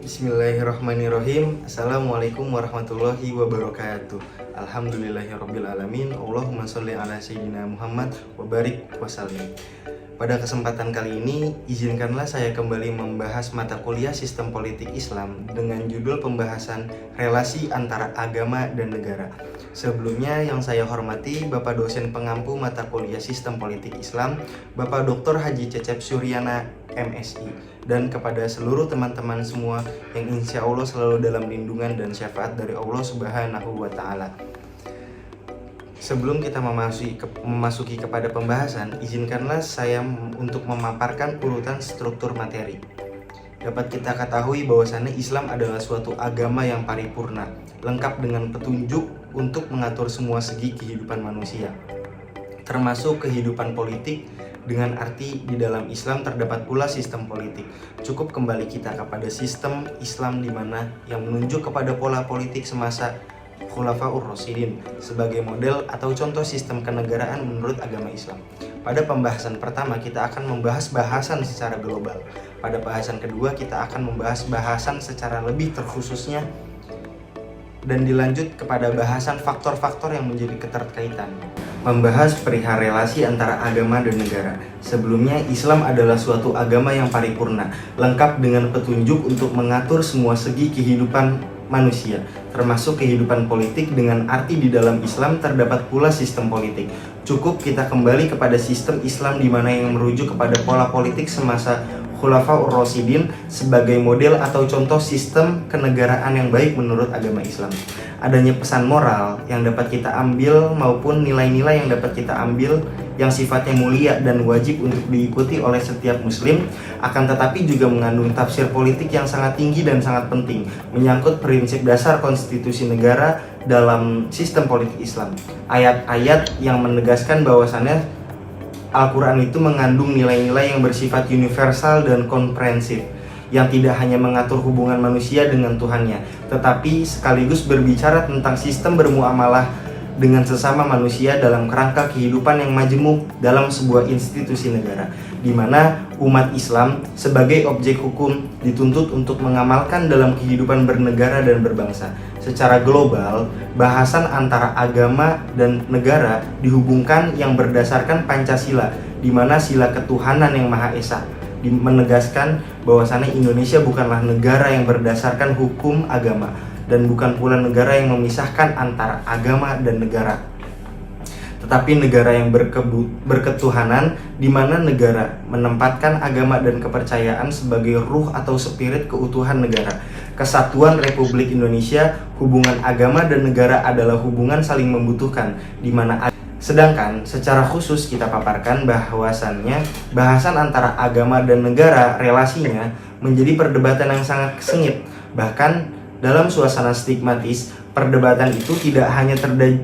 Bismillahirrahmanirrahim. Assalamualaikum warahmatullahi wabarakatuh. Alhamdulillahirabbil alamin. Allahumma sholli ala sayyidina Muhammad wa barik wasallim. Pada kesempatan kali ini, izinkanlah saya kembali membahas mata kuliah Sistem Politik Islam dengan judul pembahasan relasi antara agama dan negara. Sebelumnya yang saya hormati Bapak dosen pengampu mata kuliah Sistem Politik Islam, Bapak Dr. Haji Cecep Suryana, MSI, dan kepada seluruh teman-teman semua yang insya Allah selalu dalam lindungan dan syafaat dari Allah Subhanahu wa Ta'ala. Sebelum kita memasuki kepada pembahasan, izinkanlah saya untuk memaparkan urutan struktur materi. Dapat kita ketahui bahwasannya Islam adalah suatu agama yang paripurna, lengkap dengan petunjuk untuk mengatur semua segi kehidupan manusia, termasuk kehidupan politik. Dengan arti di dalam Islam terdapat pula sistem politik. Cukup kembali kita kepada sistem Islam di mana yang menunjuk kepada pola politik semasa Khulafaur Rasyidin sebagai model atau contoh sistem kenegaraan menurut agama Islam. Pada pembahasan pertama kita akan membahas bahasan secara global. Pada bahasan kedua kita akan membahas bahasan secara lebih terkhususnya dan dilanjut kepada bahasan faktor-faktor yang menjadi keterkaitan. Membahas perihal relasi antara agama dan negara. Sebelumnya, Islam adalah suatu agama yang paripurna, lengkap dengan petunjuk untuk mengatur semua segi kehidupan manusia, termasuk kehidupan politik. Dengan arti di dalam Islam terdapat pula sistem politik. Cukup kita kembali kepada sistem Islam di mana yang merujuk kepada pola politik semasa Khulafaur Rasyidin sebagai model atau contoh sistem kenegaraan yang baik menurut agama Islam. Adanya pesan moral yang dapat kita ambil maupun nilai-nilai yang dapat kita ambil yang sifatnya mulia dan wajib untuk diikuti oleh setiap muslim, akan tetapi juga mengandung tafsir politik yang sangat tinggi dan sangat penting menyangkut prinsip dasar konstitusi negara dalam sistem politik Islam. Ayat-ayat yang menegaskan bahwasannya Al-Quran itu mengandung nilai-nilai yang bersifat universal dan komprehensif, yang tidak hanya mengatur hubungan manusia dengan Tuhannya, tetapi sekaligus berbicara tentang sistem bermuamalah dengan sesama manusia dalam kerangka kehidupan yang majemuk dalam sebuah institusi negara, di mana umat Islam sebagai objek hukum dituntut untuk mengamalkan dalam kehidupan bernegara dan berbangsa. Secara global, bahasan antara agama dan negara dihubungkan yang berdasarkan Pancasila, di mana sila ketuhanan yang Maha Esa menegaskan bahwasannya Indonesia bukanlah negara yang berdasarkan hukum agama dan bukan pula negara yang memisahkan antara agama dan negara, tetapi negara yang berketuhanan, di mana negara menempatkan agama dan kepercayaan sebagai ruh atau spirit keutuhan negara. Kesatuan Republik Indonesia, hubungan agama dan negara adalah hubungan saling membutuhkan, di mana sedangkan secara khusus kita paparkan bahwasannya bahasan antara agama dan negara relasinya menjadi perdebatan yang sangat sengit. Bahkan dalam suasana stigmatis, perdebatan itu tidak hanya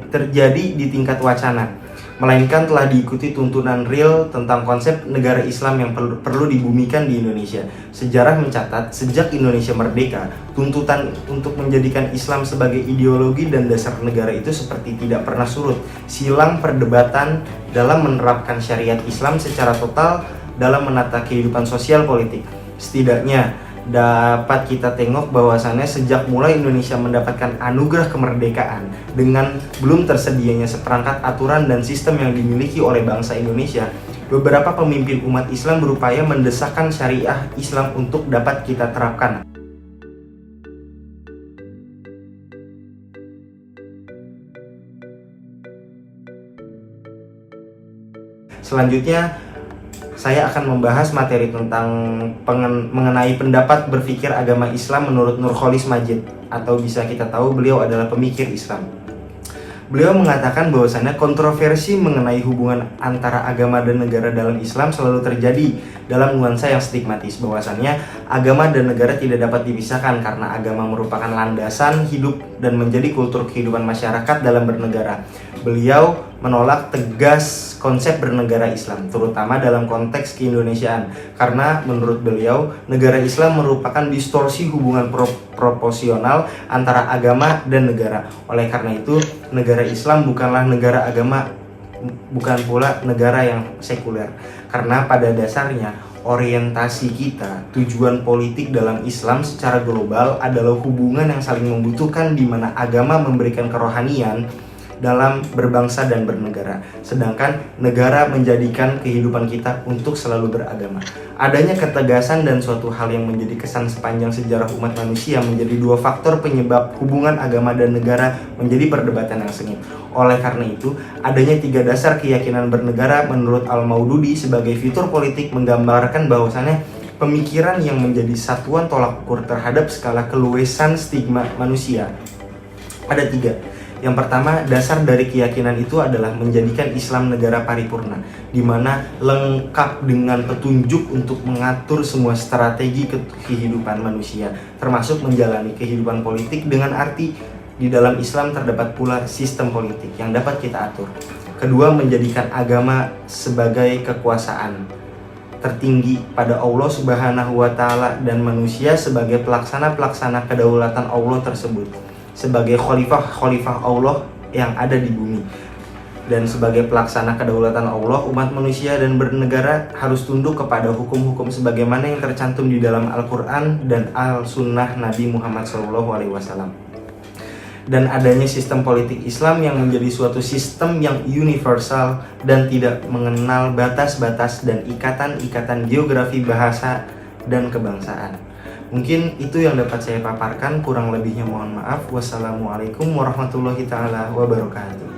terjadi di tingkat wacana, melainkan telah diikuti tuntunan real tentang konsep negara Islam yang perlu dibumikan di Indonesia. Sejarah mencatat, sejak Indonesia merdeka, tuntutan untuk menjadikan Islam sebagai ideologi dan dasar negara itu seperti tidak pernah surut. Silang perdebatan dalam menerapkan syariat Islam secara total dalam menata kehidupan sosial politik. Setidaknya dapat kita tengok bahwasannya sejak mulai Indonesia mendapatkan anugerah kemerdekaan dengan belum tersedianya seperangkat aturan dan sistem yang dimiliki oleh bangsa Indonesia, beberapa pemimpin umat Islam berupaya mendesakkan syariah Islam untuk dapat kita terapkan. Selanjutnya saya akan membahas materi tentang mengenai pendapat berpikir agama Islam menurut Nurcholish Madjid, atau bisa kita tahu beliau adalah pemikir Islam. Beliau mengatakan bahwasannya kontroversi mengenai hubungan antara agama dan negara dalam Islam selalu terjadi dalam nuansa yang stigmatis, bahwasannya agama dan negara tidak dapat dipisahkan karena agama merupakan landasan hidup dan menjadi kultur kehidupan masyarakat dalam bernegara. Beliau menolak tegas konsep bernegara Islam, terutama dalam konteks keindonesiaan, karena menurut beliau negara Islam merupakan distorsi hubungan proporsional antara agama dan negara. Oleh karena itu, negara Islam bukanlah negara agama, bukan pula negara yang sekuler, karena pada dasarnya Orientasi kita, tujuan politik dalam Islam secara global adalah hubungan yang saling membutuhkan di mana agama memberikan kerohanian dalam berbangsa dan bernegara, sedangkan negara menjadikan kehidupan kita untuk selalu beragama. Adanya ketegasan dan suatu hal yang menjadi kesan sepanjang sejarah umat manusia menjadi dua faktor penyebab hubungan agama dan negara menjadi perdebatan yang sengit. Oleh karena itu, adanya 3 dasar keyakinan bernegara menurut Al-Maududi sebagai fitur politik menggambarkan bahwasannya pemikiran yang menjadi satuan tolak ukur terhadap skala keluasan stigma manusia. Ada 3. Yang pertama, dasar dari keyakinan itu adalah menjadikan Islam negara paripurna, di mana lengkap dengan petunjuk untuk mengatur semua strategi kehidupan manusia, termasuk menjalani kehidupan politik dengan arti di dalam Islam terdapat pula sistem politik yang dapat kita atur. Kedua, menjadikan agama sebagai kekuasaan tertinggi pada Allah Subhanahu wa Ta'ala dan manusia sebagai pelaksana kedaulatan Allah tersebut, sebagai khalifah Allah yang ada di bumi. Dan sebagai pelaksana kedaulatan Allah, umat manusia dan bernegara harus tunduk kepada hukum-hukum sebagaimana yang tercantum di dalam Al-Quran dan Al-Sunnah Nabi Muhammad SAW. Dan adanya sistem politik Islam yang menjadi suatu sistem yang universal dan tidak mengenal batas-batas dan ikatan-ikatan geografi, bahasa, dan kebangsaan. Mungkin itu yang dapat saya paparkan, kurang lebihnya mohon maaf. Wassalamualaikum warahmatullahi taala wabarakatuh.